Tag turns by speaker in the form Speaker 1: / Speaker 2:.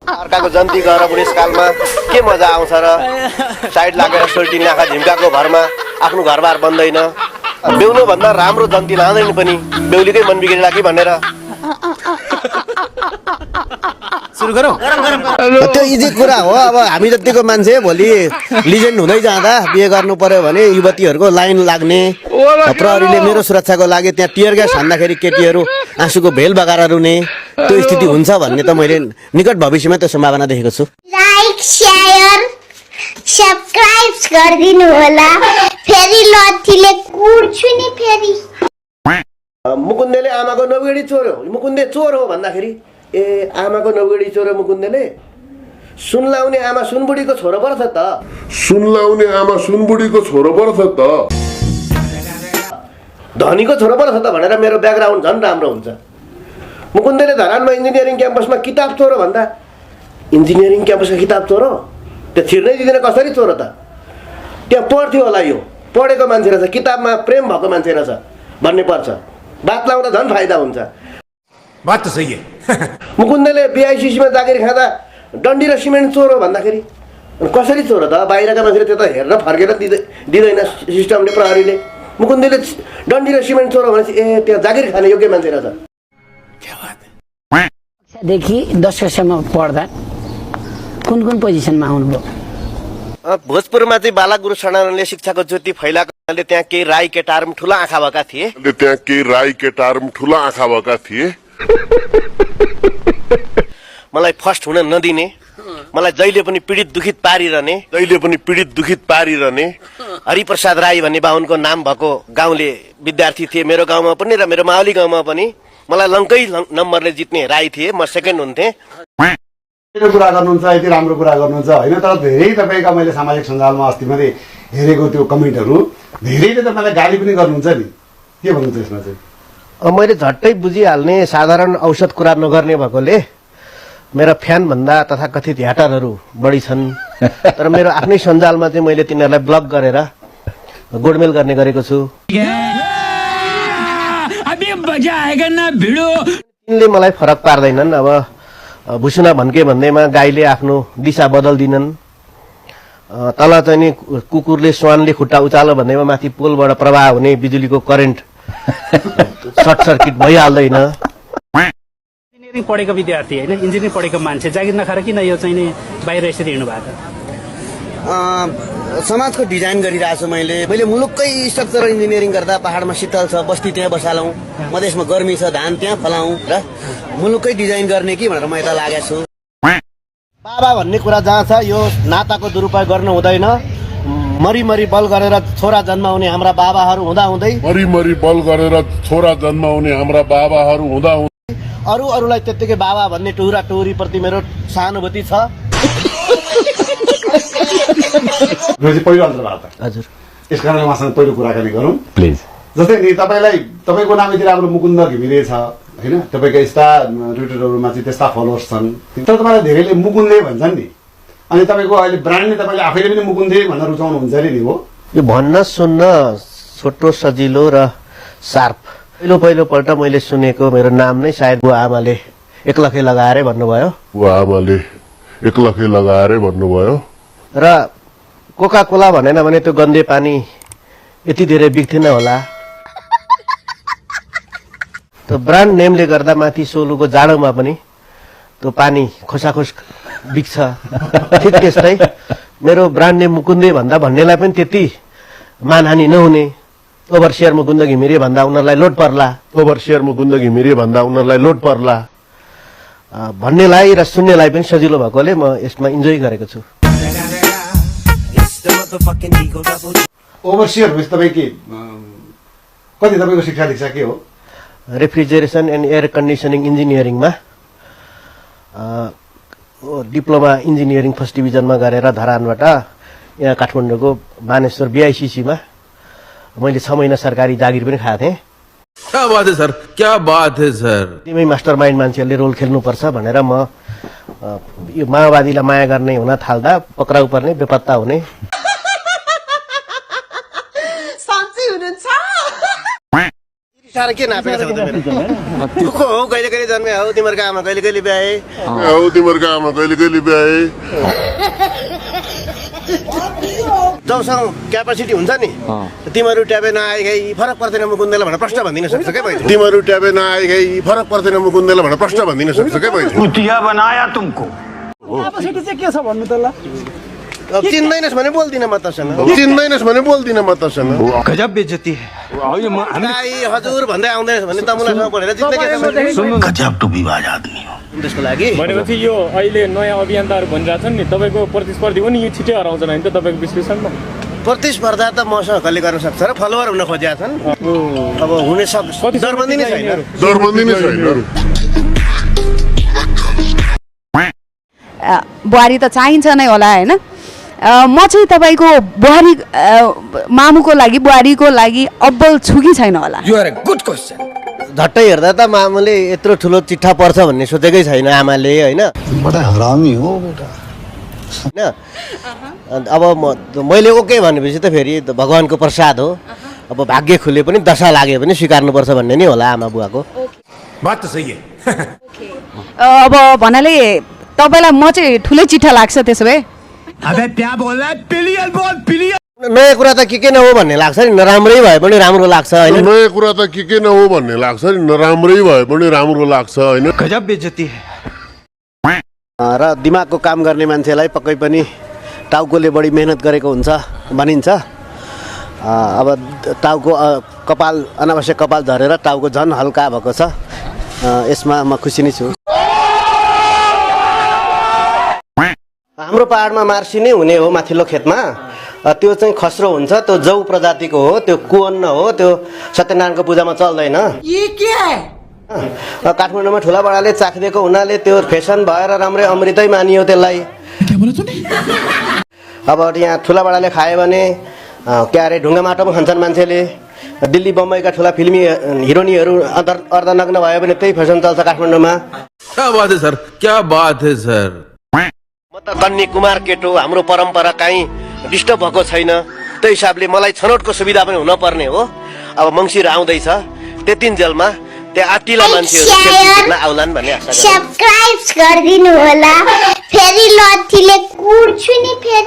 Speaker 1: अर्काको जन्ती गएर बुढेसकालमा के मजा आउँछ र साइड लागेर सोल्टी नाखा झिम्काको भरमा आफ्नो घरबार बन्दैन बेहुलो भन्दा राम्रो जन्ती लाँदैन पनि बेहुलीकै मन बिग्रिला कि भनेर
Speaker 2: सुरु गरौँ
Speaker 1: त्यो इजी कुरा हो अब हामी जतिको मान्छे भोलि लिजेन्ड हुँदै जाँदा बिहे गर्नु पर्यो भने युवतीहरूको लाइन लाग्ने प्रहरीले मेरो सुरक्षाको लागि त्यहाँ टियर ग्यास हान्दाखेरि केटीहरू आँसुको भेल बगाएर रुने त्यो स्थिति हुन्छ भन्ने त मैले निकट भविष्यमा त्यो सम्भावना देखेको छु
Speaker 3: लाइक शेयर सब्सक्राइब गरिदिनु होला फेरि लथीले कुर्छु नि फेरि
Speaker 1: मुकुन्देले आमाको नौगेडी चोर्यो मुकुन्दे चोर हो भन्दाखेरि ए आमाको नौगेडी चोर्यो मुकुन्देले सुन लाउने आमा सुनबुढीको छोरो पर्छ त
Speaker 4: सुन लाउने आमा सुनबुढीको छोरो पर्छ त
Speaker 1: धनीको छोरो पर्छ त भनेर मेरो ब्याकग्राउन्ड झन् राम्रो हुन्छ मुकुन्दले धरानमा इन्जिनियरिङ क्याम्पसमा किताब चोरो भन्दा इन्जिनियरिङ क्याम्पसको किताब चोरो त्यो छिर्नै दिँदैन कसरी चोरो त त्यहाँ पढ्थ्यो होला यो पढेको मान्छे रहेछ किताबमा प्रेम भएको मान्छे रहेछ भन्ने पर्छ बात लाउँदा झन् फाइदा हुन्छ
Speaker 2: बात त सही है
Speaker 1: मुकुन्दले बिआइसिसीमा जागिर खाँदा डन्डी र सिमेन्ट चोरो भन्दाखेरि कसरी चोरो त बाहिरका मान्छेले त्यो त हेरेर फर्केर दिँदैन सिस्टमले प्रहरीले मुकुन्दले डन्डी र सिमेन्ट चोरो भनेपछि ए त्यहाँ जागिर खाने योग्य मान्छे रहेछ
Speaker 5: देखि 10 कक्षामा पढ्दा कुन कुन पोजिसनमा आउनुभयो
Speaker 1: भोजपुरमा चाहिँ बालागुरु शरणानन्दले शिक्षाको ज्योति फैलाएकोले त्यहाँ केही राई केटाहरू पनि ठुला आँखा भएका थिए मलाई फर्स्ट हुन नदिने मलाई जहिले पनि पीडित दुखित पारिरहने हरिप्रसाद राई भन्ने बाहुनको नाम भएको गाउँले विद्यार्थी थिए मेरो गाउँमा पनि र मेरो मावली गाउँमा पनि मलाई लङ्कै नम्बरले जित्ने राई थिए म सेकेन्ड हुन्थेँ
Speaker 6: कुरा गर्नुहुन्छ यति राम्रो कुरा गर्नुहुन्छ होइन तर धेरै तपाईँका मैले सामाजिक सञ्जालमा अस्ति मैले हेरेको त्यो कमेन्टहरू धेरैले तपाईँलाई गाली पनि गर्नुहुन्छ नि के भन्नुहुन्छ यसमा चाहिँ
Speaker 1: मैले झट्टै बुझिहाल्ने साधारण औषध कुरा नगर्ने भएकोले मेरा फ्यान भन्दा तथाकथित ह्याटरहरू बढी छन् तर मेरो आफ्नै सञ्जालमा चाहिँ मैले तिनीहरूलाई ब्लक गरेर गोडमेल गर्ने गरेको छु तिनले मलाई फरक पार्दैनन् अब भुसुना भन्के भन्दैमा गाईले आफ्नो दिशा बदल्दिनन् तल चाहिँ नि कुकुरले स्वानले खुट्टा उचालो भन्दैमा माथि पोलबाट प्रवाह हुने बिजुलीको करेन्ट सर्ट सर्किट भइहाल्दैन
Speaker 7: इन्जिनियरिङ पढेको विद्यार्थी होइन इन्जिनियरिङ पढेको मान्छे जागिर नखाएर किन यो चाहिँ नि बाहिर यसरी हिँड्नु भएको
Speaker 1: समाजको डिजाइन गरिरहेको छु मैले मुलुककै स्ट्रक्चर इन्जिनियरिङ गर्दा पहाडमा शीतल छ बस्ती त्यहाँ बसालौँ मधेसमा गर्मी छ धान त्यहाँ फलाउँ र मुलुककै डिजाइन गर्ने कि भनेर म यता लागेको छु बाबा भन्ने कुरा जहाँ छ यो नाताको दुरुपयोग गर्नु हुँदैन मरिमरि बल गरेर छोरा जन्माउने हाम्रा बाबाहरू हुँदाहुँदै अरूलाई त्यत्तिकै बाबा भन्ने टुहुरा टुहुरीप्रति मेरो सहानुभूति छ
Speaker 6: पहिलो अन्तर्वार्ता
Speaker 1: हजुर
Speaker 6: यस कारण उहाँसँग पहिलो कुराकानी गरौँ
Speaker 2: प्लिज
Speaker 6: जस्तै नि तपाईँको नाम यति राम्रो मुकुन्द घिमिरे छ होइन तपाईँका यस्ता ट्विटरहरूमा चाहिँ त्यस्ता फलोवर्स छन् तर तपाईँलाई धेरैले मुकुन्दे भन्छन् नि अनि तपाईँको अहिले ब्रान्डले तपाईँले आफैले पनि मुकुन्दे भन्न रुचाउनुहुन्छ अरे नि हो
Speaker 1: यो भन्न सुन्न छोटो सजिलो र सार्प पहिलोपल्ट मैले सुनेको मेरो नाम नै सायद बुवा आमाले एकलखे लगाएरै भन्नुभयो र कोका कोला भनेन भने त्यो गन्दे पानी यति धेरै बिग्थेन होला त्यो ब्रान्ड नेमले गर्दा माथि सोलुको जाडोमा पनि त्यो पानी खोसाखोस बिग्छ ठिक त्यस्तै मेरो ब्रान्ड नेम मुकुन्दे भन्दा भन्नेलाई पनि त्यति मानहानि नहुने ओभरसियर मुकुन्द घिमिरे भन्दा उनीहरूलाई लोड पर्ला भन्नेलाई र सुन्नेलाई पनि सजिलो भएकोले म यसमा इन्जोय गरेको छु
Speaker 6: ओभरसियर भएपछि तपाईँको कति तपाईँको शिक्षा दीक्षा के हो
Speaker 1: रेफ्रिजरेसन एन्ड एयर कन्डिसनिङ इन्जिनियरिङमा डिप्लोमा इन्जिनियरिङ फर्स्ट डिभिजनमा गरेर धरानबाट यहाँ काठमाडौँको बानेश्वर बिआइसिसीमा मैले 6 महिना सरकारी जागिर पनि खाएको थिएँ
Speaker 8: क्या बात है सर
Speaker 1: तिमी मास्टर माइन्ड मान्छेहरूले रोल खेल्नुपर्छ भनेर म यो माओवादीलाई माया गर्ने हुन थाल्दा पक्राउ पर्ने बेपत्ता हुने साह्रो के नापेको छौ त मेरो को हो कहिले कहिले जन्मे हौ तिमीहरूको आमा कहिले कहिले बिहे
Speaker 4: हौ तिमीहरूको आमा कहिले कहिले बिहे
Speaker 1: जबसँग क्यापासिटी हुन्छ नि तिमीहरू ट्याबे नआएकै फरक पर्दैन मुकुन्देला भनेर प्रश्न भनिदिन सक्छ क्या पहिले
Speaker 4: तिमीहरू ट्याबे नआएकै फरक पर्दैन मुकुन्देला भनेर प्रश्न भनिदिन सक्छ क्या पहिले
Speaker 5: क्यापासिटी चाहिँ के छ भन्नु त ल
Speaker 1: अब चिन्दैनस् भने बोल्दिन म तसँग
Speaker 4: चिन्दैनस् भने बोल्दिन म तसँग
Speaker 8: गजब बेइज्जती है
Speaker 1: दाइ हजुर भन्दै आउँदैनस् भने तमुलासँग बोलेर जित्दै
Speaker 2: गजब टु विवाद आदमी हो
Speaker 1: त्यसको लागि
Speaker 9: भनेपछि यो अहिले नयाँ अभियन्ताहरू भनिरहेछन् नि तपाईँको प्रतिस्पर्धी पनि यो छिटै हराउँछन् होइन त तपाईँको विश्लेषणमा
Speaker 1: प्रतिस्पर्धा त मसँग कसले गर्न सक्छ र फलोवर हुन खोजेका छन् अब हुने सक्छ दरबन्दी नै छैन
Speaker 4: दरबन्दी नै छैन
Speaker 10: बुहारी त चाहिन्छ नै होला होइन म चाहिँ तपाईँको बुहारी मामुको लागि बुहारीको लागि अब्बल छु कि छैन होला
Speaker 8: you are a good question
Speaker 1: झट्टै हेर्दा त मामुले यत्रो ठुलो चिट्ठा पर्छ भन्ने सोचेकै छैन आमाले होइन
Speaker 6: बडा हरामी हो बेटा
Speaker 1: होइन अब मैले ओके भनेपछि त फेरि भगवान्को प्रसाद हो अब भाग्य खुले पनि दशा लाग्यो भने स्वीकार्नुपर्छ भन्ने नै होला आमा बुवाको
Speaker 2: बात तो सही है
Speaker 10: अब भन्नाले तपाईँलाई म चाहिँ ठुलै चिट्ठा लाग्छ त्यसो भए
Speaker 1: नयाँ कुरा त के न हो भन्ने लाग्छ नि नराम्रै भए पनि राम्रो लाग्छ होइन
Speaker 4: नयाँ कुरा त के न हो भन्ने लाग्छ नि नराम्रै भए पनि राम्रो लाग्छ होइन
Speaker 8: गजब बेइज्जती है
Speaker 1: र दिमागको काम गर्ने मान्छेलाई पक्कै पनि टाउकोले बढी मेहनत गरेको हुन्छ भनिन्छ अब टाउको कपाल अनावश्यक कपाल झरेर टाउको झन् हल्का भएको छ यसमा म खुसी नै छु हाम्रो पहाडमा मार्सी नै हुने हो माथिल्लो खेतमा त्यो चाहिँ खस्रो हुन्छ त्यो जौ प्रजातिको हो त्यो कुअन्न हो त्यो सत्यनारायणको पूजामा चल्दैन काठमाडौँमा ठुला बडाले चाखिदिएको हुनाले त्यो फेसन भएर राम्रै अमृतै मानियो त्यसलाई अब यहाँ ठुला बडाले खायो भने के अरे ढुङ्गा माटोमा खान्छन् मान्छेले दिल्ली बम्बईका ठुला फिल्मी हिरोइनहरू अर्धनग्न भयो भने त्यही फेसन चल्छ काठमाडौँमा
Speaker 8: क्या बात है सर क्या बात है सर
Speaker 1: म त कन्या कुमार केटो हाम्रो परम्परा काहीँ डिस्टर्ब भएको छैन त्यही हिसाबले मलाई छनौटको सुविधा पनि हुन पर्ने हो अब मङ्सिर आउँदैछ त्यति जेलमा त्यहाँ आटिला मान्छेहरू आउलान् भन्ने आशा
Speaker 3: सब्सक्राइब गरिदिनु होला फेरि लथीले कुर्छु नि फेरि